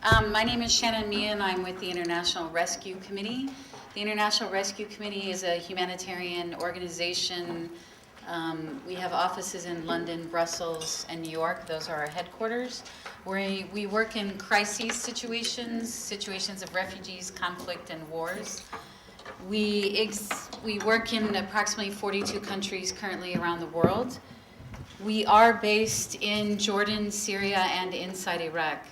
My name is Shannon Meehan. I'm with the International Rescue Committee. The International Rescue Committee is a humanitarian organization. We have offices in London, Brussels, and New York. Those are our headquarters. We work in crises situations of refugees, conflict, and wars. We work in approximately 42 countries currently around the world. We are based in Jordan, Syria, and inside Iraq,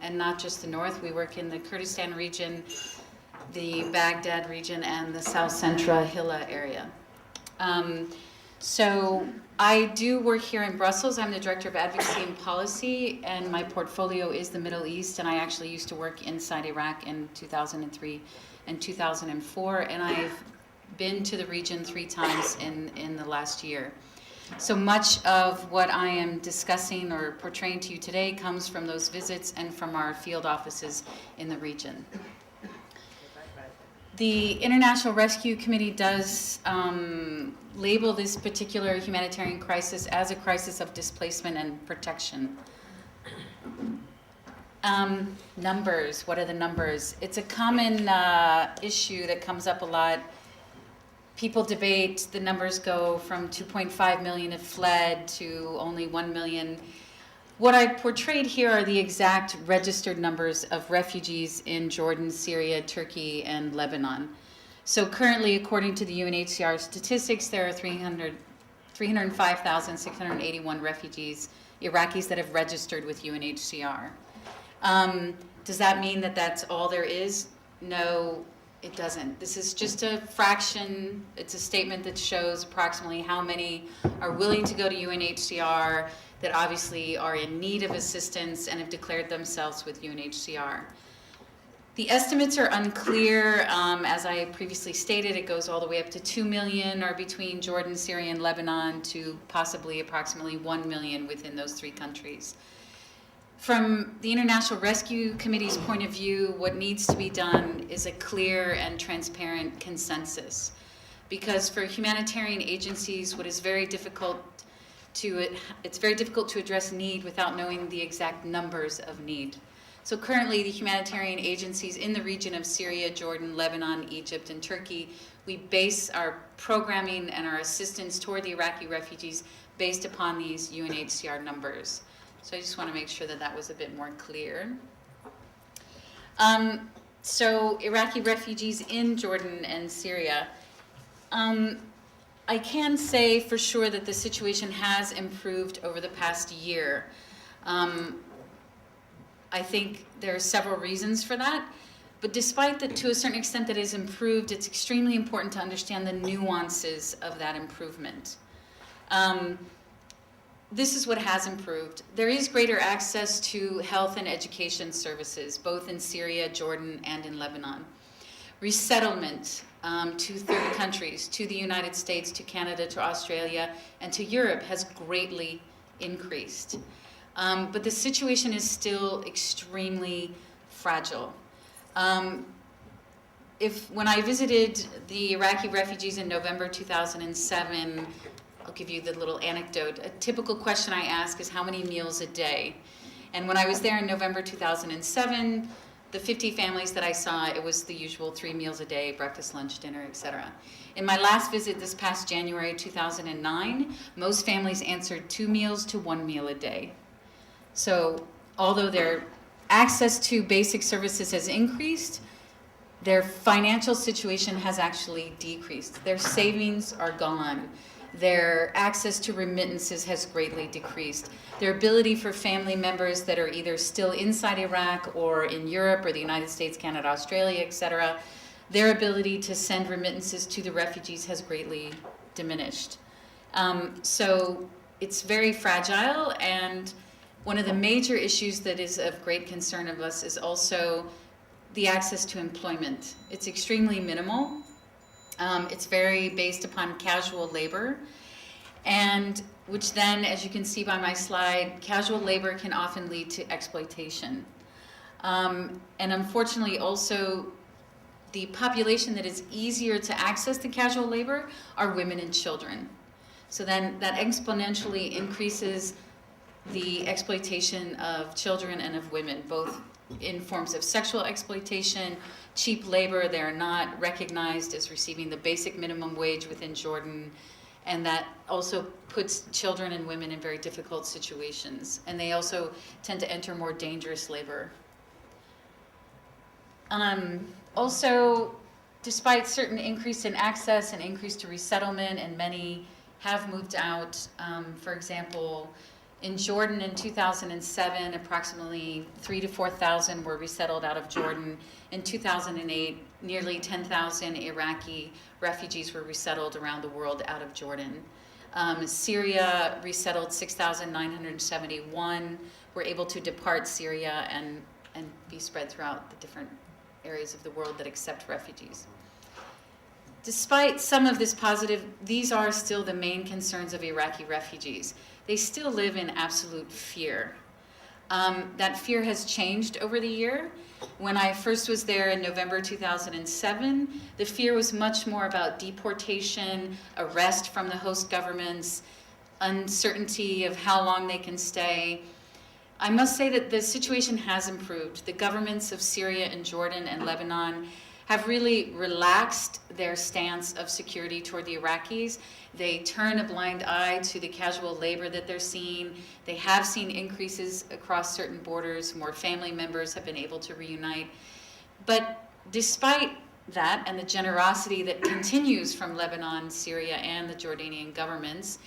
and not just the north. We work in the Kurdistan region, the Baghdad region, and the South Central Hilla area. So I do work here in Brussels. I'm the Director of Advocacy and Policy, and my portfolio is the Middle East, and I actually used to work inside Iraq in 2003 and 2004, and I've been to the region 3 times in the last year. So much of what I am discussing or portraying to you today comes from those visits and from our field offices in the region. The International Rescue Committee does label this particular humanitarian crisis as a crisis of displacement and protection. Numbers, what are the numbers? It's a common issue that comes up a lot. People debate, the numbers go from 2.5 million have fled to only 1 million. What I portrayed here are the exact registered numbers of refugees in Jordan, Syria, Turkey, and Lebanon. So currently, according to the UNHCR statistics, there are 305,681 refugees, Iraqis, that have registered with UNHCR. Does that mean that that's all there is? No, it doesn't. This is just a fraction. It's a statement that shows approximately how many are willing to go to UNHCR, that obviously are in need of assistance and have declared themselves with UNHCR. The estimates are unclear. As I previously stated, it goes all the way up to 2 million or between Jordan, Syria, and Lebanon to possibly approximately 1 million within those 3 countries. From the International Rescue Committee's point of view, what needs to be done is a clear and transparent consensus. Because for humanitarian agencies, it's very difficult to address need without knowing the exact numbers of need. So currently, the humanitarian agencies in the region of Syria, Jordan, Lebanon, Egypt, and Turkey, we base our programming and our assistance toward the Iraqi refugees based upon these UNHCR numbers. So I just want to make sure that that was a bit more clear. So Iraqi refugees in Jordan and Syria. I can say for sure that the situation has improved over the past year. I think there are several reasons for that, but despite that, to a certain extent, that it has improved, it's extremely important to understand the nuances of that improvement. This is what has improved. There is greater access to health and education services, both in Syria, Jordan, and in Lebanon. Resettlement to third countries, to the United States, to Canada, to Australia, and to Europe has greatly increased. But the situation is still extremely fragile. When I visited the Iraqi refugees in November 2007, I'll give you the little anecdote. A typical question I ask is how many meals a day? And when I was there in November 2007, the 50 families that I saw, it was the usual 3 meals a day, breakfast, lunch, dinner, etc. In my last visit this past January 2009, most families answered 2 meals to 1 meal a day. So although their access to basic services has increased, their financial situation has actually decreased. Their savings are gone. Their access to remittances has greatly decreased. Their ability for family members that are either still inside Iraq or in Europe or the United States, Canada, Australia, etc., their ability to send remittances to the refugees has greatly diminished. So it's very fragile, and one of the major issues that is of great concern of us is also the access to employment. It's extremely minimal. It's very based upon casual labor, and which then, as you can see by my slide, casual labor can often lead to exploitation. And unfortunately also, the population that is easier to access the casual labor are women and children. So then that exponentially increases the exploitation of children and of women, both in forms of sexual exploitation, cheap labor. They are not recognized as receiving the basic minimum wage within Jordan, and that also puts children and women in very difficult situations. And they also tend to enter more dangerous labor. Also, despite certain increase in access and increase to resettlement, and many have moved out, for example, in Jordan in 2007, approximately 3,000 to 4,000 were resettled out of Jordan. In 2008, nearly 10,000 Iraqi refugees were resettled around the world out of Jordan. Syria resettled 6,971, were able to depart Syria and be spread throughout the different areas of the world that accept refugees. Despite some of this positive, these are still the main concerns of Iraqi refugees. They still live in absolute fear. That fear has changed over the year. When I first was there in November 2007, the fear was much more about deportation, arrest from the host governments, uncertainty of how long they can stay. I must say that the situation has improved. The governments of Syria and Jordan and Lebanon have really relaxed their stance of security toward the Iraqis. They turn a blind eye to the casual labor that they're seeing. They have seen increases across certain borders. More family members have been able to reunite. But despite that and the generosity that continues from Lebanon, Syria, and the Jordanian governments,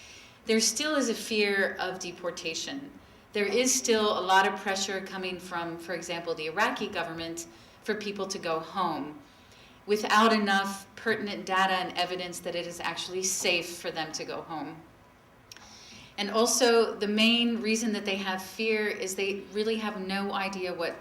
there still is a fear of deportation. There is still a lot of pressure coming from, for example, the Iraqi government for people to go home, without enough pertinent data and evidence that it is actually safe for them to go home. And also, the main reason that they have fear is they really have no idea what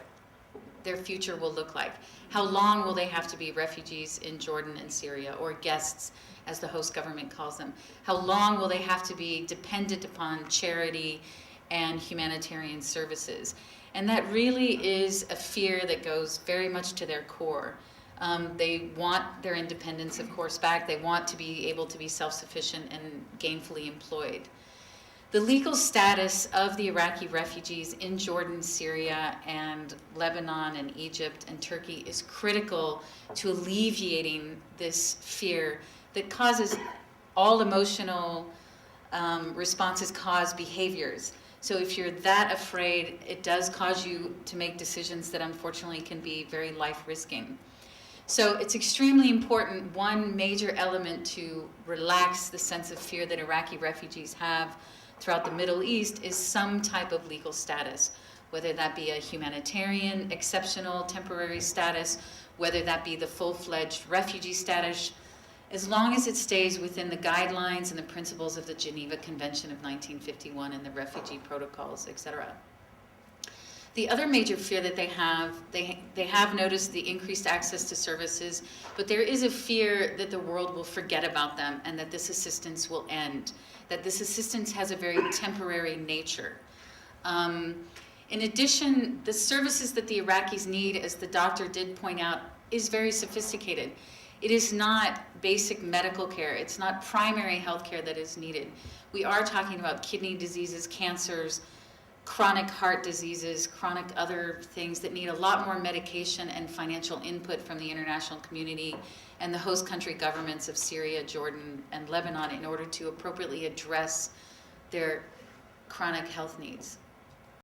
their future will look like. How long will they have to be refugees in Jordan and Syria, or guests, as the host government calls them? How long will they have to be dependent upon charity and humanitarian services? And that really is a fear that goes very much to their core. They want their independence, of course, back. They want to be able to be self-sufficient and gainfully employed. The legal status of the Iraqi refugees in Jordan, Syria, and Lebanon, and Egypt, and Turkey is critical to alleviating this fear that causes all emotional responses cause behaviors. So if you're that afraid, it does cause you to make decisions that unfortunately can be very life-risking. So it's extremely important. One major element to relax the sense of fear that Iraqi refugees have throughout the Middle East is some type of legal status, whether that be a humanitarian, exceptional, temporary status, whether that be the full-fledged refugee status, as long as it stays within the guidelines and the principles of the Geneva Convention of 1951 and the refugee protocols, etc. The other major fear that they have noticed the increased access to services, but there is a fear that the world will forget about them and that this assistance will end, that this assistance has a very temporary nature. In addition, the services that the Iraqis need, as the doctor did point out, is very sophisticated. It is not basic medical care. It's not primary health care that is needed. We are talking about kidney diseases, cancers, chronic heart diseases, chronic other things that need a lot more medication and financial input from the international community and the host country governments of Syria, Jordan, and Lebanon in order to appropriately address their chronic health needs.